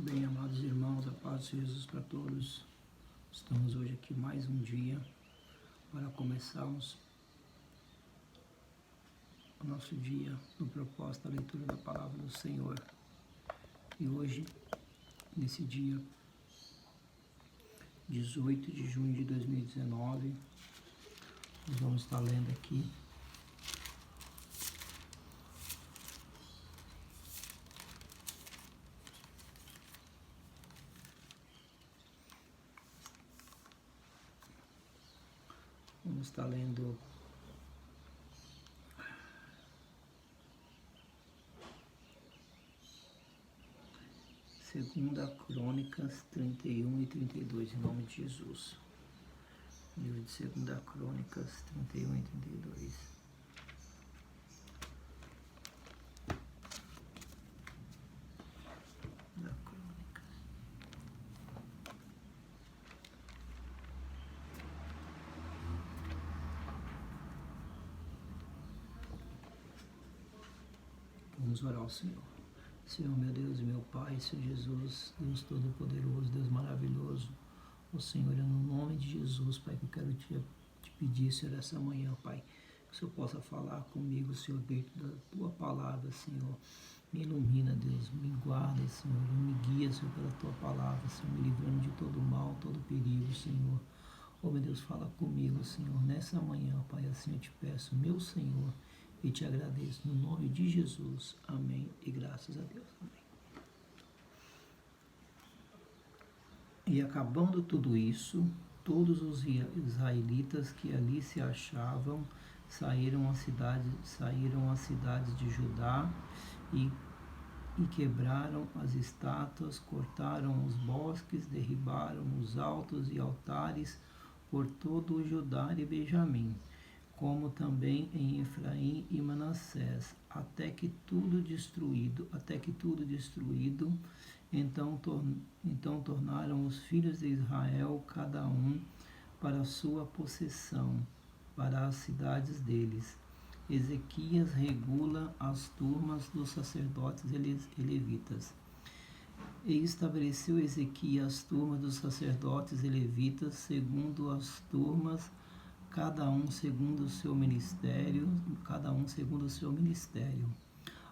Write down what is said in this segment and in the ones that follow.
Bem, amados irmãos, a paz de Jesus para todos. Estamos hoje aqui mais um dia para começarmos o nosso dia no propósito da leitura da palavra do Senhor. E hoje, nesse dia 18 de junho de 2019, nós vamos estar lendo aqui Segunda Crônicas 31 e 32, em nome de Jesus. Livro de Segunda Crônicas 31 e 32. Da Crônicas. Vamos orar ao Senhor. Senhor, meu Deus e meu Pai, Senhor Jesus, Deus Todo-Poderoso, Deus maravilhoso, ó Senhor, no nome de Jesus, Pai, que eu quero te pedir, Senhor, essa manhã, Pai, que o Senhor possa falar comigo, Senhor, dentro da Tua palavra, Senhor. Me ilumina, Deus, me guarda, Senhor, me guia, Senhor, pela Tua palavra, Senhor, me livrando de todo mal, todo perigo, Senhor. Ó, meu Deus, fala comigo, Senhor, nessa manhã, Pai, assim eu te peço, meu Senhor, e te agradeço, no nome de Jesus. Amém. E graças a Deus. Amém. E acabando tudo isso, todos os israelitas que ali se achavam saíram às cidades de Judá e quebraram as estátuas, cortaram os bosques, derribaram os altos e altares por todo o Judá e Benjamim, como também em Efraim e Manassés, até que tudo destruído, então tornaram os filhos de Israel cada um para a sua possessão, para as cidades deles. Ezequias regula as turmas dos sacerdotes e levitas. E estabeleceu Ezequias as turmas dos sacerdotes e levitas, segundo as turmas, cada um segundo o seu ministério,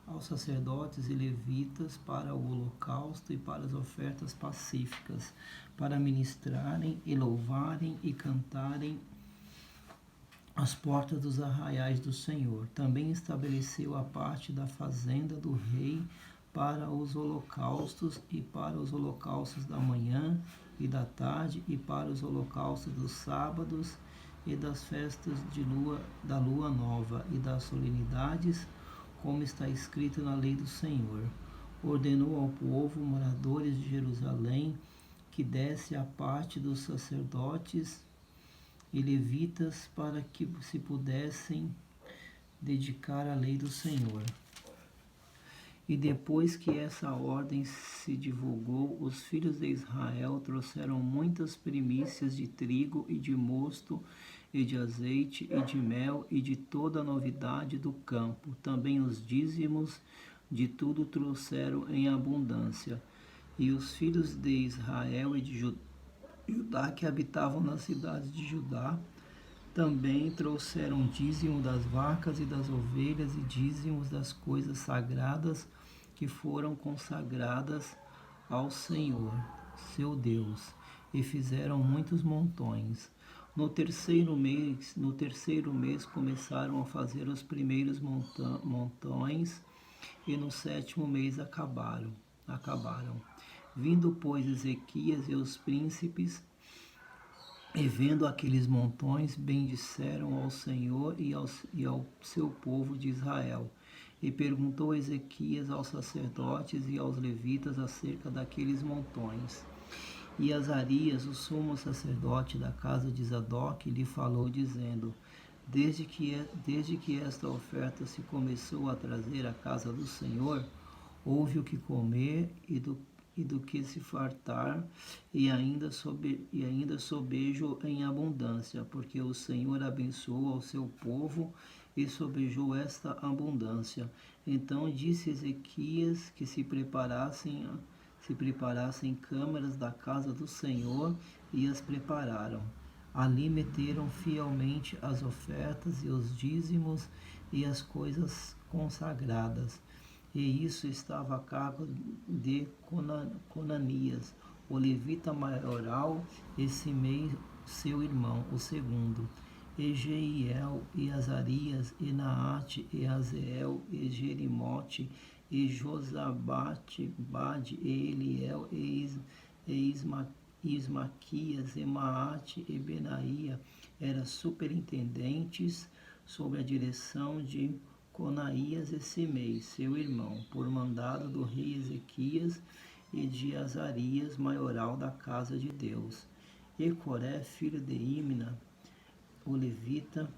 aos sacerdotes e levitas para o holocausto e para as ofertas pacíficas, para ministrarem e louvarem e cantarem às portas dos arraiais do Senhor. Também estabeleceu a parte da fazenda do rei para os holocaustos e para os holocaustos da manhã e da tarde e para os holocaustos dos sábados e das festas da lua nova e das solenidades, como está escrito na lei do Senhor. Ordenou ao povo, moradores de Jerusalém, que desse a parte dos sacerdotes e levitas para que se pudessem dedicar à lei do Senhor. E depois que essa ordem se divulgou, os filhos de Israel trouxeram muitas primícias de trigo e de mosto e de azeite e de mel e de toda a novidade do campo. Também os dízimos de tudo trouxeram em abundância. E os filhos de Israel e de Judá que habitavam nas cidades de Judá também trouxeram dízimo das vacas e das ovelhas e dízimos das coisas sagradas que foram consagradas ao Senhor, seu Deus, e fizeram muitos montões. No terceiro mês começaram a fazer os primeiros montões, e no sétimo mês acabaram. Vindo, pois, Ezequias e os príncipes, e vendo aqueles montões, bendisseram ao Senhor e ao seu povo de Israel. E perguntou Ezequias aos sacerdotes e aos levitas acerca daqueles montões. E Azarias, o sumo sacerdote da casa de Zadok, lhe falou, dizendo: Desde que esta oferta se começou a trazer à casa do Senhor, houve o que comer e do que se fartar, e ainda sobejo em abundância, porque o Senhor abençoou ao seu povo e sobejou esta abundância. Então disse Ezequias que se se preparassem câmaras da casa do Senhor, e as prepararam. Ali meteram fielmente as ofertas e os dízimos e as coisas consagradas. E isso estava a cargo de Conanias, o levita maioral, e Simei, seu irmão, o segundo, e Jeiel, e Azarias, e Naate, e Azeel, e Jerimote, e Josabade, e Eliel, e Ismaquias, e Maate, e Benaía, eram superintendentes sob a direção de Conaías e Simei, seu irmão, por mandado do rei Ezequias, e de Azarias, maioral da casa de Deus. E Coré, filho de Imna, o levita,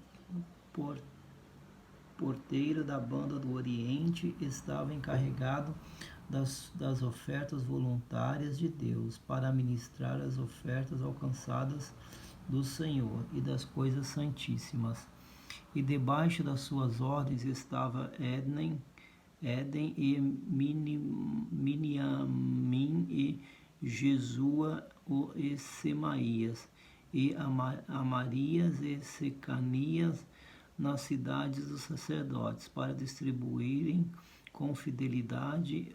porteiro da banda do Oriente, estava encarregado das ofertas voluntárias de Deus, para ministrar as ofertas alcançadas do Senhor e das coisas santíssimas. E debaixo das suas ordens estava Éden e Miniamim e Jesua e Semaías, e Amarias e Secanias, nas cidades dos sacerdotes, para distribuírem com fidelidade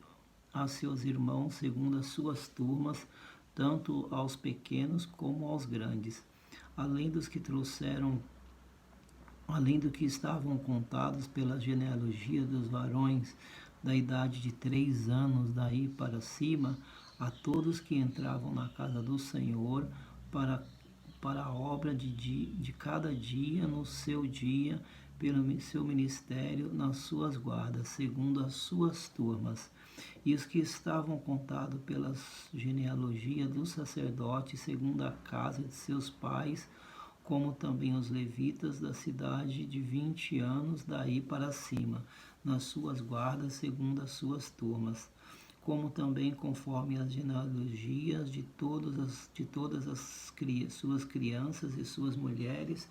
a seus irmãos segundo as suas turmas, tanto aos pequenos como aos grandes, além do que estavam contados pela genealogia dos varões da idade de 3 anos daí para cima, a todos que entravam na casa do Senhor para a obra de cada dia no seu dia, pelo seu ministério, nas suas guardas, segundo as suas turmas. E os que estavam contados pela genealogia dos sacerdotes, segundo a casa de seus pais, como também os levitas da cidade de 20 anos daí para cima, nas suas guardas, segundo as suas turmas, como também conforme as genealogias de todas as suas crianças e suas mulheres,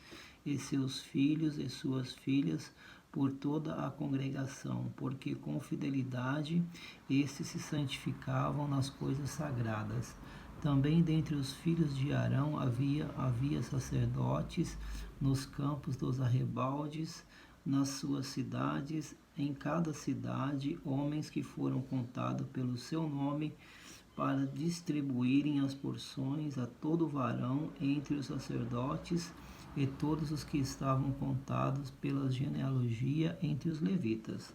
e seus filhos e suas filhas, por toda a congregação, porque com fidelidade estes se santificavam nas coisas sagradas. Também dentre os filhos de Arão havia sacerdotes nos campos dos arrebaldes, nas suas cidades, em cada cidade, homens que foram contados pelo seu nome, para distribuírem as porções a todo varão entre os sacerdotes e todos os que estavam contados pela genealogia entre os levitas.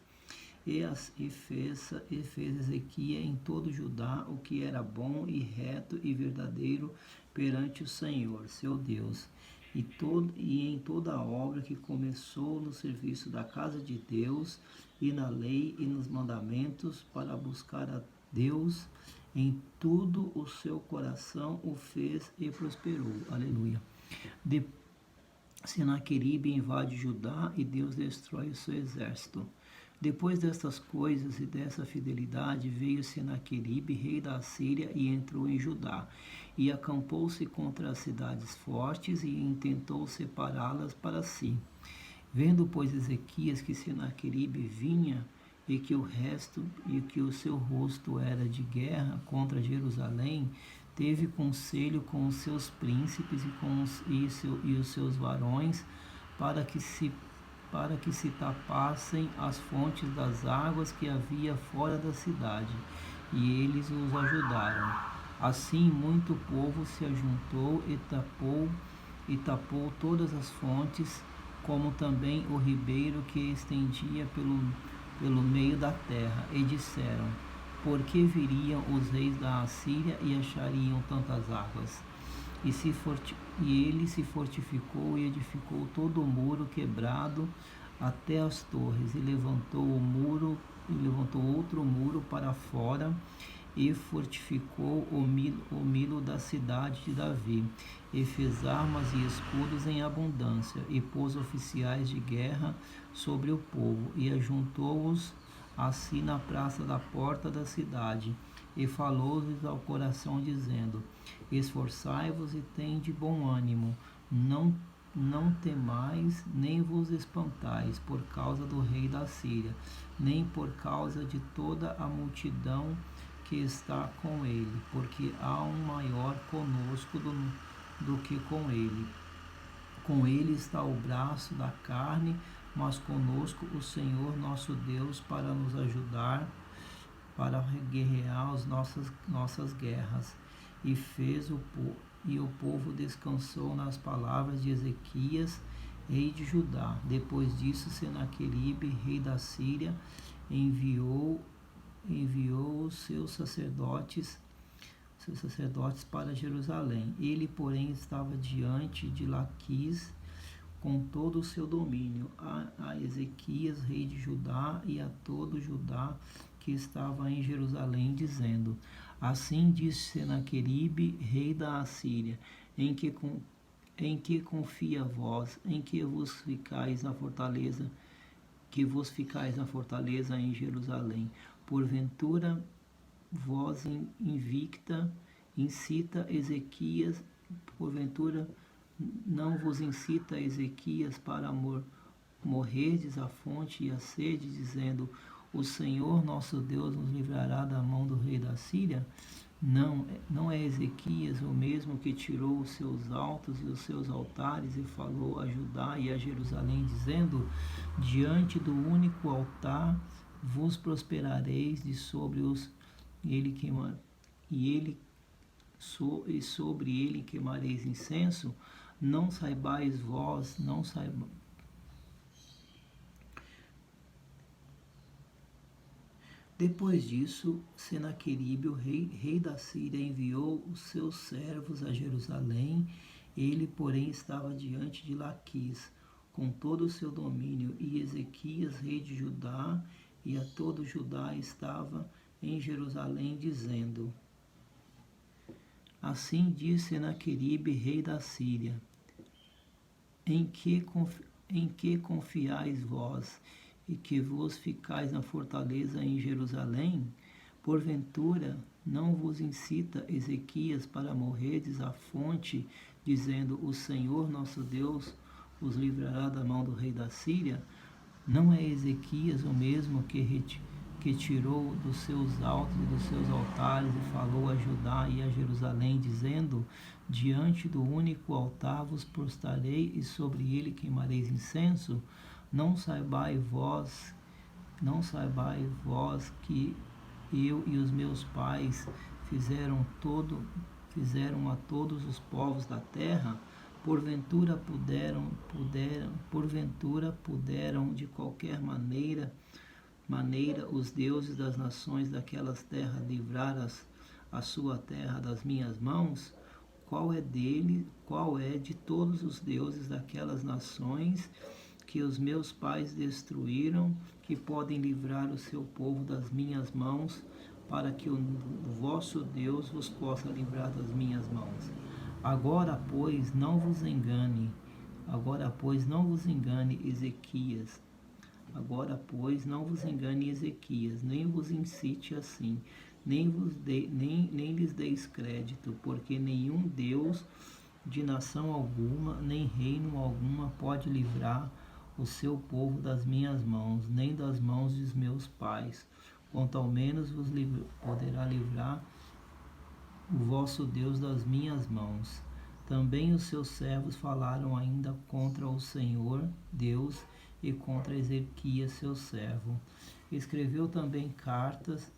E fez Ezequias em todo Judá o que era bom e reto e verdadeiro perante o Senhor, seu Deus, e em toda a obra que começou no serviço da casa de Deus, e na lei e nos mandamentos, para buscar a Deus, em tudo o seu coração o fez e prosperou. Aleluia. Senaqueribe invade Judá e Deus destrói o seu exército. Depois destas coisas e dessa fidelidade, veio Senaqueribe, rei da Assíria, e entrou em Judá, e acampou-se contra as cidades fortes, e intentou separá-las para si. Vendo, pois, Ezequias que Senaqueribe vinha, e que o seu rosto era de guerra contra Jerusalém, teve conselho com os seus príncipes e os seus varões, para que se tapassem as fontes das águas que havia fora da cidade, e eles os ajudaram. Assim muito povo se ajuntou e tapou todas as fontes, como também o ribeiro que estendia pelo meio da terra, e disseram: por que viriam os reis da Assíria e achariam tantas águas? E ele se fortificou e edificou todo o muro quebrado até as torres, e levantou outro muro para fora, e fortificou o milo da cidade de Davi, e fez armas e escudos em abundância, e pôs oficiais de guerra sobre o povo, e ajuntou-os assim na praça da porta da cidade, e falou-lhes ao coração, dizendo: esforçai-vos e tende bom ânimo, não temais, nem vos espantais por causa do rei da Síria, nem por causa de toda a multidão que está com ele, porque há um maior conosco do que com ele. Com ele está o braço da carne, mas conosco o Senhor nosso Deus para nos ajudar, para guerrear as nossas guerras. E o povo descansou nas palavras de Ezequias, rei de Judá. Depois disso, Senaqueribe, rei da Síria, enviou os seus sacerdotes para Jerusalém. Ele, porém, estava diante de Laquis com todo o seu domínio, a Ezequias, rei de Judá, e a todo Judá que estava em Jerusalém, dizendo: Assim disse Senaqueribe, rei da Assíria, em que confia vós, em que vos ficais na fortaleza, em Jerusalém. Porventura vós incita Ezequias, porventura não vos incita Ezequias para morrerdes à fonte e à sede, dizendo: o Senhor nosso Deus nos livrará da mão do rei da Síria? Não é Ezequias o mesmo que tirou os seus altos e os seus altares e falou a Judá e a Jerusalém, dizendo: diante do único altar vos prosperareis, de sobre sobre ele queimareis incenso? Não saibais vós, Depois disso, Senaqueribe, o rei da Síria, enviou os seus servos a Jerusalém. Ele, porém, estava diante de Laquis, com todo o seu domínio, e Ezequias, rei de Judá, e a todo Judá estava em Jerusalém, dizendo: Assim diz Senaqueribe, rei da Síria: em que confiais vós, e que vos ficais na fortaleza em Jerusalém? Porventura não vos incita Ezequias para morrerdes à fonte, dizendo: o Senhor nosso Deus os livrará da mão do rei da Síria? Não é Ezequias o mesmo que tirou dos seus altos e dos seus altares e falou a Judá e a Jerusalém, dizendo: diante do único altar vos prostrarei e sobre ele queimareis incenso? Não saibais vós que eu e os meus pais fizeram a todos os povos da terra? Porventura puderam de qualquer maneira os deuses das nações daquelas terras livrar a sua terra das minhas mãos? Qual é de todos os deuses daquelas nações que os meus pais destruíram, que podem livrar o seu povo das minhas mãos, para que o vosso Deus vos possa livrar das minhas mãos? Agora, pois, não vos engane Ezequias. Nem vos incite assim, nem lhes deis crédito, porque nenhum Deus de nação alguma, nem reino alguma pode livrar o seu povo das minhas mãos, nem das mãos dos meus pais, quanto ao menos vos poderá livrar o vosso Deus das minhas mãos. Também os seus servos falaram ainda contra o Senhor Deus e contra Ezequias, seu servo. Escreveu também cartas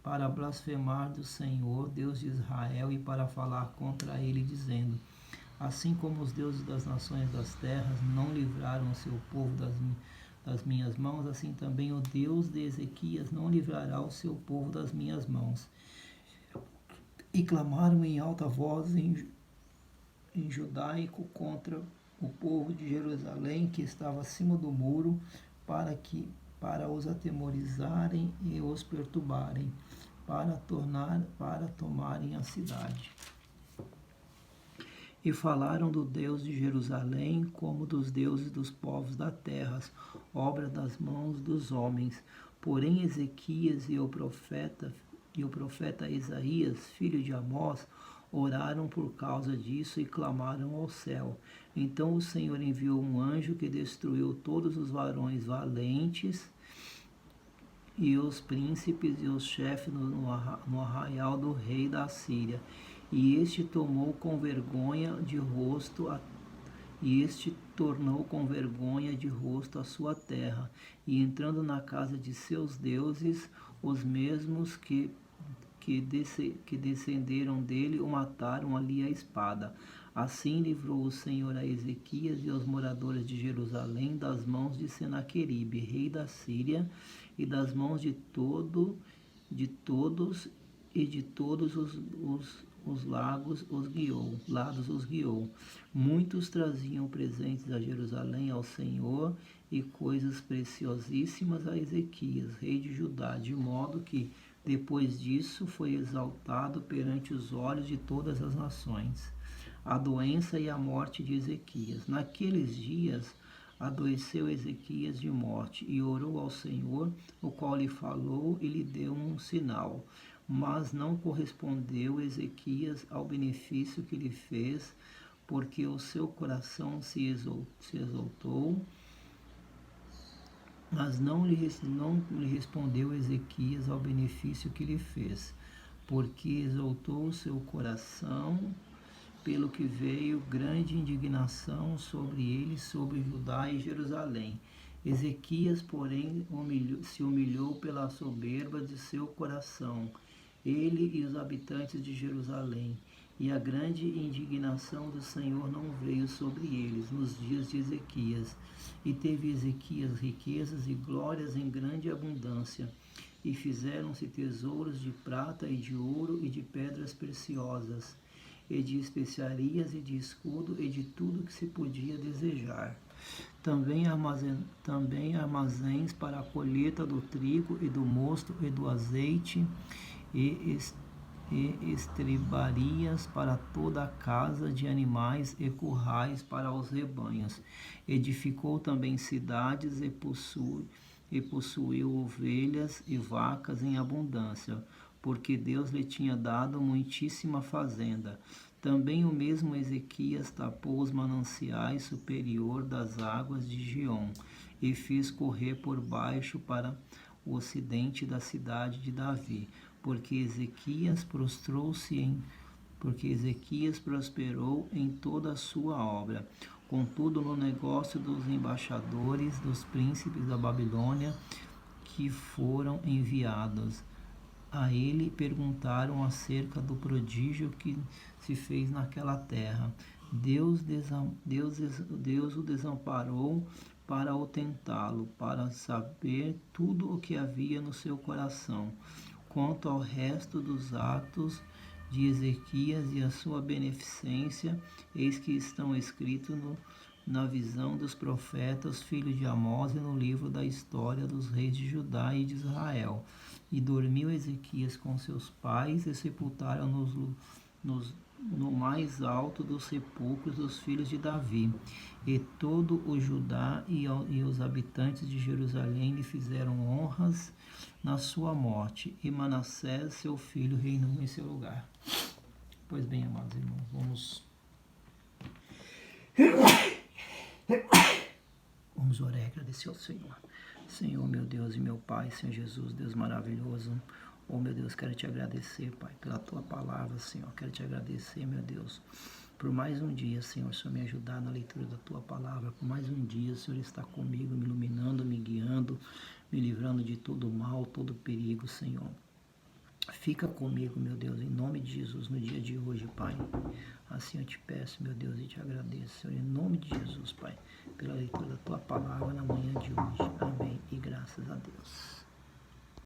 para blasfemar do Senhor, Deus de Israel, e para falar contra ele, dizendo: assim como os deuses das nações das terras não livraram o seu povo das minhas mãos, assim também o Deus de Ezequias não livrará o seu povo das minhas mãos. E clamaram em alta voz em judaico contra o povo de Jerusalém, que estava acima do muro, para os atemorizarem e os perturbarem, para tomarem a cidade. E falaram do Deus de Jerusalém como dos deuses dos povos da terra, obra das mãos dos homens. Porém Ezequias e o profeta Isaías, filho de Amós, oraram por causa disso e clamaram ao céu. Então o Senhor enviou um anjo que destruiu todos os varões valentes e os príncipes e os chefes no arraial do rei da Síria. E este tomou com vergonha de rosto e este tornou com vergonha de rosto a sua terra, e entrando na casa de seus deuses, os mesmos que descenderam dele o mataram ali à espada. Assim livrou o Senhor a Ezequias e aos moradores de Jerusalém das mãos de Senaqueribe, rei da Síria, e das mãos de todos os lados os guiou. Muitos traziam presentes a Jerusalém ao Senhor e coisas preciosíssimas a Ezequias, rei de Judá, de modo que depois disso foi exaltado perante os olhos de todas as nações. A doença e a morte de Ezequias. Naqueles dias adoeceu Ezequias de morte e orou ao Senhor, o qual lhe falou e lhe deu um sinal. Mas não correspondeu Ezequias ao benefício que lhe fez, porque o seu coração se exaltou. Mas não lhe respondeu Ezequias ao benefício que lhe fez, porque exaltou o seu coração, pelo que veio grande indignação sobre ele, sobre Judá e Jerusalém. Ezequias, porém, se humilhou pela soberba de seu coração, ele e os habitantes de Jerusalém, e a grande indignação do Senhor não veio sobre eles nos dias de Ezequias. E teve Ezequias riquezas e glórias em grande abundância, e fizeram-se tesouros de prata e de ouro e de pedras preciosas, e de especiarias e de escudo e de tudo que se podia desejar. Também armazéns para a colheita do trigo e do mosto e do azeite, e estrebarias para toda a casa de animais e currais para os rebanhos. Edificou também cidades e possuiu ovelhas e vacas em abundância, porque Deus lhe tinha dado muitíssima fazenda. Também o mesmo Ezequias tapou os mananciais superior das águas de Giom, e fez correr por baixo para o ocidente da cidade de Davi, porque Ezequias prosperou em toda a sua obra. Contudo, no negócio dos embaixadores dos príncipes da Babilônia, que foram enviados a ele, perguntaram acerca do prodígio que se fez naquela terra. Deus o desamparou para o tentá-lo, para saber tudo o que havia no seu coração. Quanto ao resto dos atos de Ezequias e a sua beneficência, eis que estão escritos na visão dos profetas, filhos de Amós, e no livro da história dos reis de Judá e de Israel. E dormiu Ezequias com seus pais, e sepultaram-no no mais alto dos sepulcros dos filhos de Davi. E todo o Judá e os habitantes de Jerusalém lhe fizeram honras na sua morte, e Manassés, seu filho, reinou em seu lugar. Pois bem, amados irmãos, vamos orar e agradecer ao Senhor. Senhor, meu Deus e meu Pai, Senhor Jesus, Deus maravilhoso. Oh, meu Deus, quero te agradecer, Pai, pela tua palavra, Senhor. Quero te agradecer, meu Deus, por mais um dia, Senhor, o Senhor me ajudar na leitura da tua palavra. Por mais um dia, o Senhor está comigo, me iluminando, me guiando, me livrando de todo mal, todo perigo, Senhor. Fica comigo, meu Deus, em nome de Jesus, no dia de hoje, Pai. Assim eu te peço, meu Deus, e te agradeço, Senhor, em nome de Jesus, Pai, pela leitura da tua palavra na manhã de hoje. Amém. E graças a Deus.